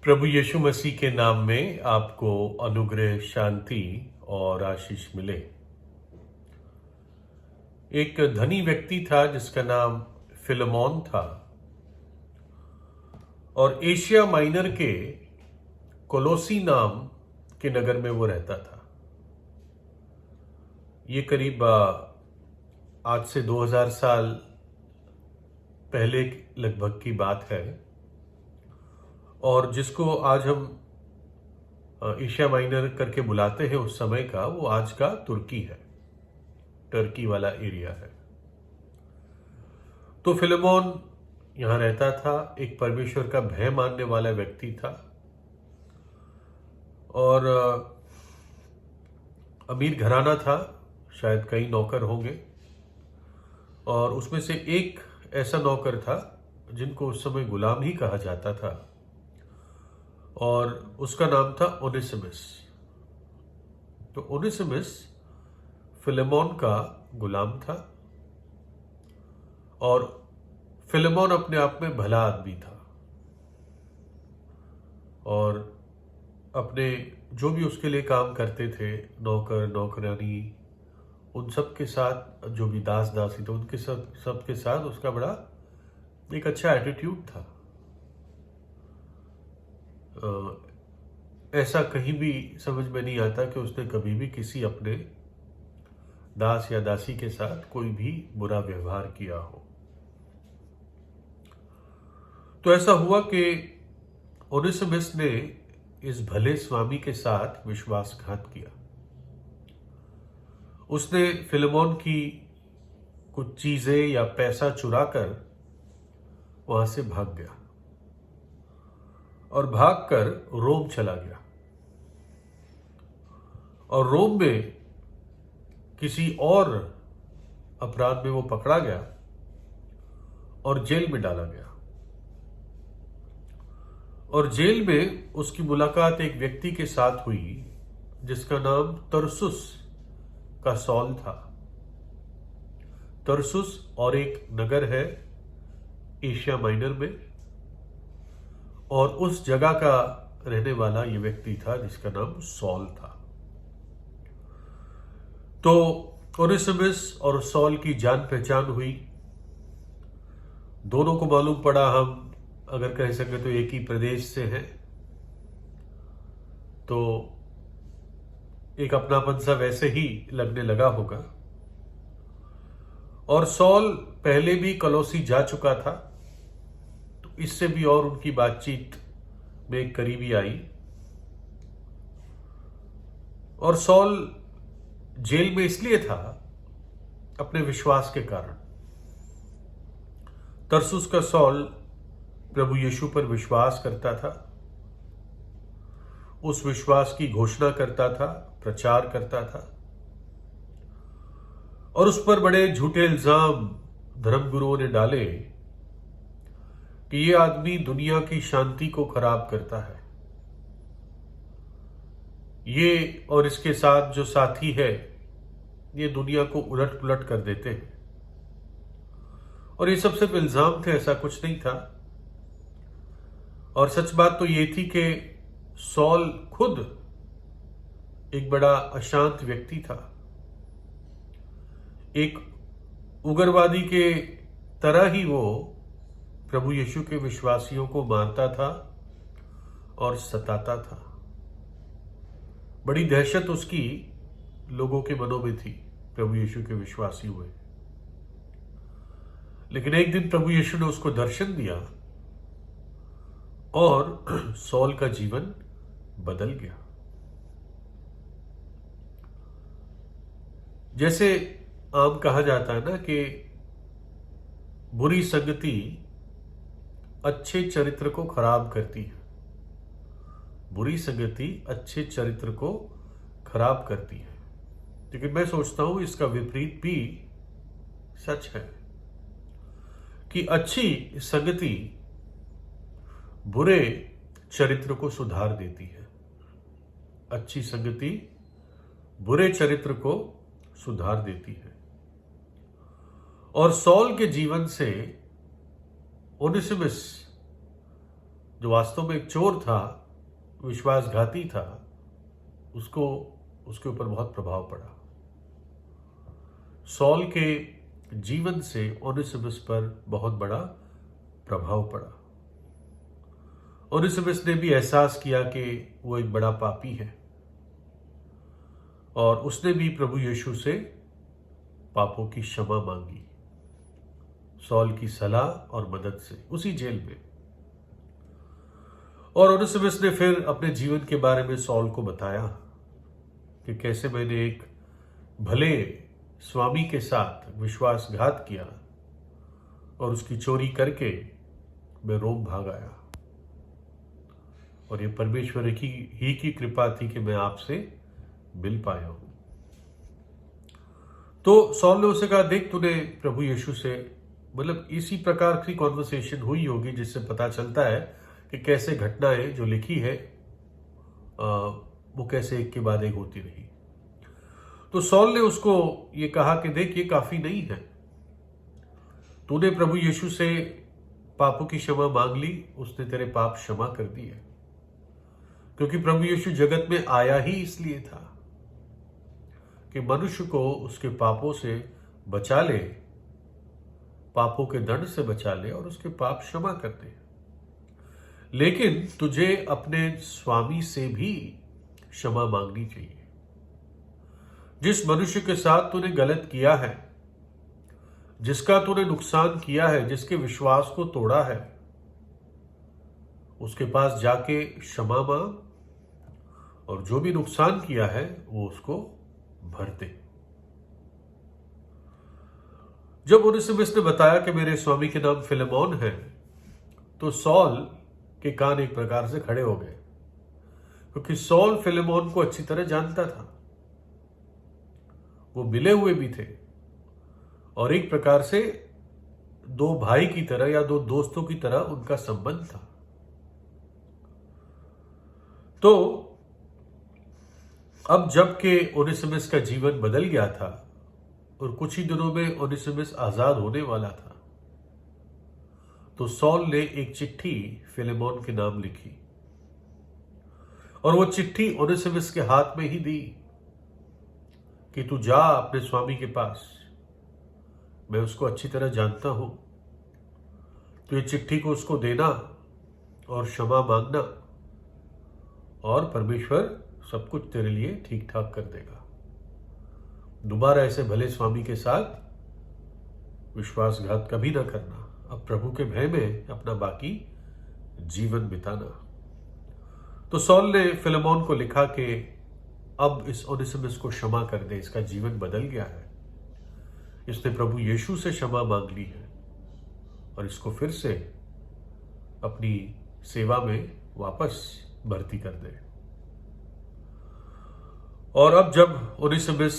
प्रभु यीशु मसीह के नाम में आपको अनुग्रह, शांति और आशीष मिले। एक धनी व्यक्ति था जिसका नाम फिलेमोन था और एशिया माइनर के कोलोसी नाम के नगर में वो रहता था। ये करीब आज से 2000 साल पहले लगभग की बात है और जिसको आज हम एशिया माइनर करके बुलाते हैं उस समय का, वो आज का तुर्की है, टर्की वाला एरिया है। तो फिलेमोन यहाँ रहता था, एक परमेश्वर का भय मानने वाला व्यक्ति था और अमीर घराना था, शायद कई नौकर होंगे और उसमें से एक ऐसा नौकर था जिनको उस समय गुलाम ही कहा जाता था और उसका नाम था ओनेसिमस। तो ओनेसिमस फिलेमोन का गुलाम था और फिलेमोन अपने आप में भला आदमी था और अपने जो भी उसके लिए काम करते थे, नौकर नौकरानी, उन सब के साथ, जो भी दास दासी थे, उनके सब के साथ उसका बड़ा एक अच्छा एटीट्यूड था। ऐसा कहीं भी समझ में नहीं आता कि उसने कभी भी किसी अपने दास या दासी के साथ कोई भी बुरा व्यवहार किया हो। तो ऐसा हुआ कि ओनेसिमस ने इस भले स्वामी के साथ विश्वासघात किया। उसने फिलेमोन की कुछ चीजें या पैसा चुराकर वहां से भाग गया और भागकर रोम चला गया और रोम में किसी और अपराध में वो पकड़ा गया और जेल में डाला गया। और जेल में उसकी मुलाकात एक व्यक्ति के साथ हुई जिसका नाम तरसुस का सौल था। तरसुस और एक नगर है एशिया माइनर में और उस जगह का रहने वाला ये व्यक्ति था जिसका नाम सौल था। तो ओनेसिमस और सौल की जान पहचान हुई। दोनों को मालूम पड़ा हम अगर कह सके तो एक ही प्रदेश से हैं, तो एक अपनापन सा वैसे ही लगने लगा होगा। और सौल पहले भी कलोसी जा चुका था, तो इससे भी और उनकी बातचीत में एक करीबी आई। और सौल जेल में इसलिए था अपने विश्वास के कारण। तरसुस का सौल प्रभु यीशु पर विश्वास करता था, उस विश्वास की घोषणा करता था, प्रचार करता था और उस पर बड़े झूठे इल्जाम धर्मगुरुओं ने डाले कि ये आदमी दुनिया की शांति को खराब करता है। ये और इसके साथ जो साथी है ये दुनिया को उलट पुलट कर देते हैं। और ये सब सिर्फ इल्जाम थे, ऐसा कुछ नहीं था। और सच बात तो ये थी कि सौल खुद एक बड़ा अशांत व्यक्ति था, एक उग्रवादी के तरह ही वो प्रभु यीशु के विश्वासियों को मारता था और सताता था। बड़ी दहशत उसकी लोगों के मनों में थी, प्रभु यीशु के विश्वासी हुए। लेकिन एक दिन प्रभु यीशु ने उसको दर्शन दिया और सौल का जीवन बदल गया। जैसे आम कहा जाता है ना कि बुरी संगति अच्छे चरित्र को खराब करती है। बुरी संगति अच्छे चरित्र को खराब करती है, लेकिन मैं सोचता हूं इसका विपरीत भी सच है कि अच्छी संगति बुरे चरित्र को सुधार देती है। अच्छी संगति बुरे चरित्र को सुधार देती है। और सौल के जीवन से ओनेसिमस जो वास्तव में एक चोर था, विश्वासघाती था, उसको उसके ऊपर बहुत प्रभाव पड़ा। सॉल के जीवन से ओनेसिमस पर बहुत बड़ा प्रभाव पड़ा। ओनेसिमस ने भी एहसास किया कि वो एक बड़ा पापी है और उसने भी प्रभु यीशु से पापों की क्षमा मांगी, सॉल की सलाह और मदद से, उसी जेल में। और ओनेसिमस ने फिर अपने जीवन के बारे में सॉल को बताया कि कैसे मैंने एक भले स्वामी के साथ विश्वासघात किया और उसकी चोरी करके मैं रोम भाग आया, और ये परमेश्वर की कृपा थी कि मैं आपसे मिल पाया हूं। तो सॉल ने उसे कहा, देख तूने प्रभु यीशु से, मतलब इसी प्रकार की कॉन्वर्सेशन हुई होगी जिससे पता चलता है कि कैसे घटनाएं जो लिखी है वो कैसे एक के बाद एक होती रही। तो सॉल ने उसको ये कहा कि देख, ये काफी नहीं है, तूने प्रभु यीशु से पापों की क्षमा मांग ली, उसने तेरे पाप क्षमा कर दिए, क्योंकि प्रभु यीशु जगत में आया ही इसलिए था कि मनुष्य को उसके पापों से बचा ले, पापों के दंड से बचा ले और उसके पाप क्षमा कर दे। लेकिन तुझे अपने स्वामी से भी क्षमा मांगनी चाहिए। जिस मनुष्य के साथ तूने गलत किया है, जिसका तूने नुकसान किया है, जिसके विश्वास को तोड़ा है, उसके पास जाके क्षमा मांग और जो भी नुकसान किया है वो उसको भर दे। जब ओनेसिमस ने बताया कि मेरे स्वामी के नाम फिलेमोन है, तो सॉल के कान एक प्रकार से खड़े हो गए, क्योंकि सॉल फिलेमोन को अच्छी तरह जानता था, वो मिले हुए भी थे और एक प्रकार से दो भाई की तरह या दो दोस्तों की तरह उनका संबंध था। तो अब जबकि ओनेसिमस का जीवन बदल गया था और कुछ ही दिनों में ओनेसिमस आजाद होने वाला था, तो सॉल ने एक चिट्ठी फिलेमोन के नाम लिखी और वो चिट्ठी ओनेसिमस के हाथ में ही दी कि तू जा अपने स्वामी के पास, मैं उसको अच्छी तरह जानता हूं, तो ये चिट्ठी को उसको देना और क्षमा मांगना और परमेश्वर सब कुछ तेरे लिए ठीक ठाक कर देगा। दोबारा ऐसे भले स्वामी के साथ विश्वासघात कभी ना करना, अब प्रभु के भय में अपना बाकी जीवन बिताना। तो सॉल ने फिलेमोन को लिखा कि अब इस ओनेसिमस को क्षमा कर दे, इसका जीवन बदल गया है, इसने प्रभु यीशु से क्षमा मांग ली है और इसको फिर से अपनी सेवा में वापस भर्ती कर दे। और अब जब ओनेसिमस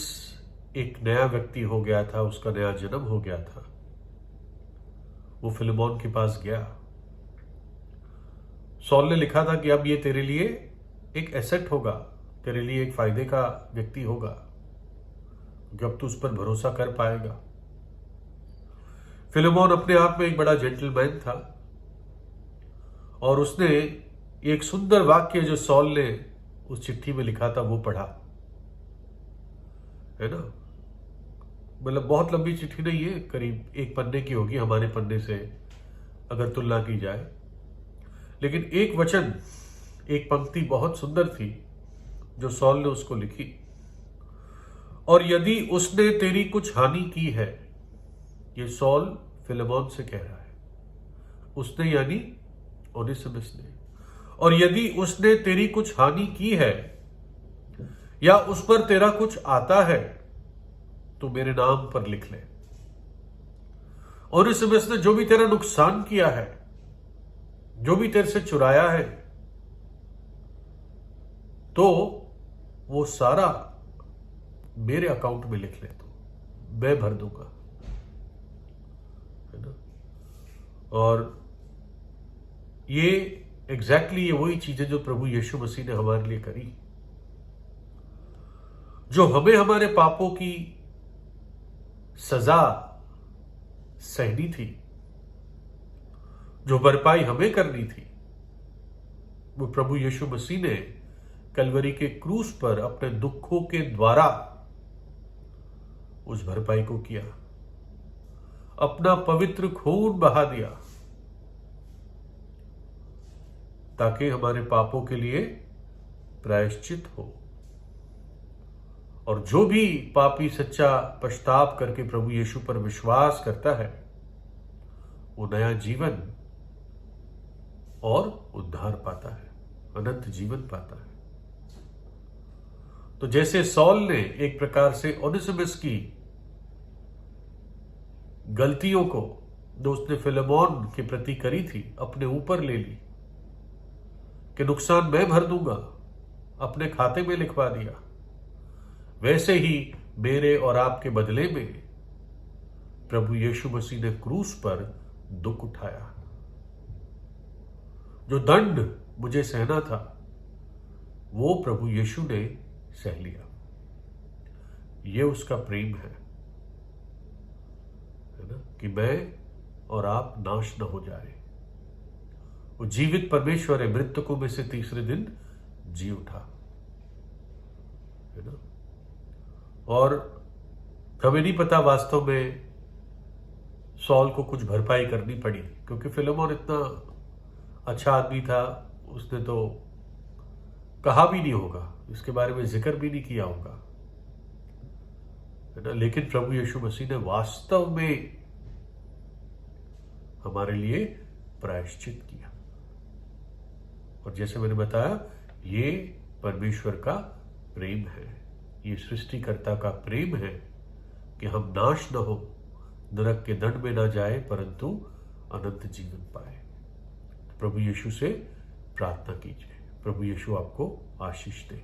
एक नया व्यक्ति हो गया था, उसका नया जन्म हो गया था, वो फिलेमोन के पास गया। सॉल ने लिखा था कि अब ये तेरे लिए एक एसेट होगा, तेरे लिए एक फायदे का व्यक्ति होगा, क्योंकि अब तू उस पर भरोसा कर पाएगा। फिलेमोन अपने आप में एक बड़ा जेंटलमैन था और उसने एक सुंदर वाक्य जो सॉल ने उस चिट्ठी में लिखा था वो पढ़ा, है ना। मतलब बहुत लंबी चिट्ठी नहीं है, करीब एक पन्ने की होगी हमारे पन्ने से अगर तुलना की जाए, लेकिन एक वचन, एक पंक्ति बहुत सुंदर थी जो सॉल ने उसको लिखी। और यदि उसने तेरी कुछ हानि की है, ये सॉल फिलेमोन से कह रहा है, उसने यानी ओनेसिमस ने, और यदि उसने तेरी कुछ हानि की है या उस पर तेरा कुछ आता है तो मेरे नाम पर लिख ले। ओनेसिमस ने जो भी तेरा नुकसान किया है, जो भी तेरे से चुराया है, तो वो सारा मेरे अकाउंट में लिख ले, तो मैं भर दूंगा, है ना। और ये एग्जैक्टली ये वही चीजें जो प्रभु यीशु मसीह ने हमारे लिए करी, जो हमें हमारे पापों की सजा सहनी थी, जो भरपाई हमें करनी थी, वो प्रभु यीशु मसीह ने कलवरी के क्रूस पर अपने दुखों के द्वारा उस भरपाई को किया, अपना पवित्र खून बहा दिया ताकि हमारे पापों के लिए प्रायश्चित हो। और जो भी पापी सच्चा पश्चाताप करके प्रभु यीशु पर विश्वास करता है वो नया जीवन और उद्धार पाता है, अनंत जीवन पाता है। तो जैसे सॉल ने एक प्रकार से ओनेसिमस की गलतियों को जो उसने फिलेमोन के प्रति करी थी अपने ऊपर ले ली कि नुकसान मैं भर दूंगा, अपने खाते में लिखवा दिया, वैसे ही मेरे और आपके बदले में प्रभु यीशु मसीह ने क्रूस पर दुख उठाया। जो दंड मुझे सहना था वो प्रभु यीशु ने सह लिया। ये उसका प्रेम है ना, कि मैं और आप नाश न हो जाए। वो जीवित परमेश्वर है, मृतकों में से तीसरे दिन जी उठा, है ना। और हमें नहीं पता वास्तव में सॉल को कुछ भरपाई करनी पड़ी, क्योंकि फिलेमोन इतना अच्छा आदमी था, उसने तो कहा भी नहीं होगा, इसके बारे में जिक्र भी नहीं किया होगा, है ना। लेकिन प्रभु यीशु मसीह ने वास्तव में हमारे लिए प्रायश्चित किया। और जैसे मैंने बताया, ये परमेश्वर का प्रेम है, ये सृष्टिकर्ता का प्रेम है कि हम नाश न हो, नरक के दंड में ना जाए, परंतु अनंत जीवन पाए। प्रभु यीशु से प्रार्थना कीजिए, प्रभु यीशु आपको आशीष दे।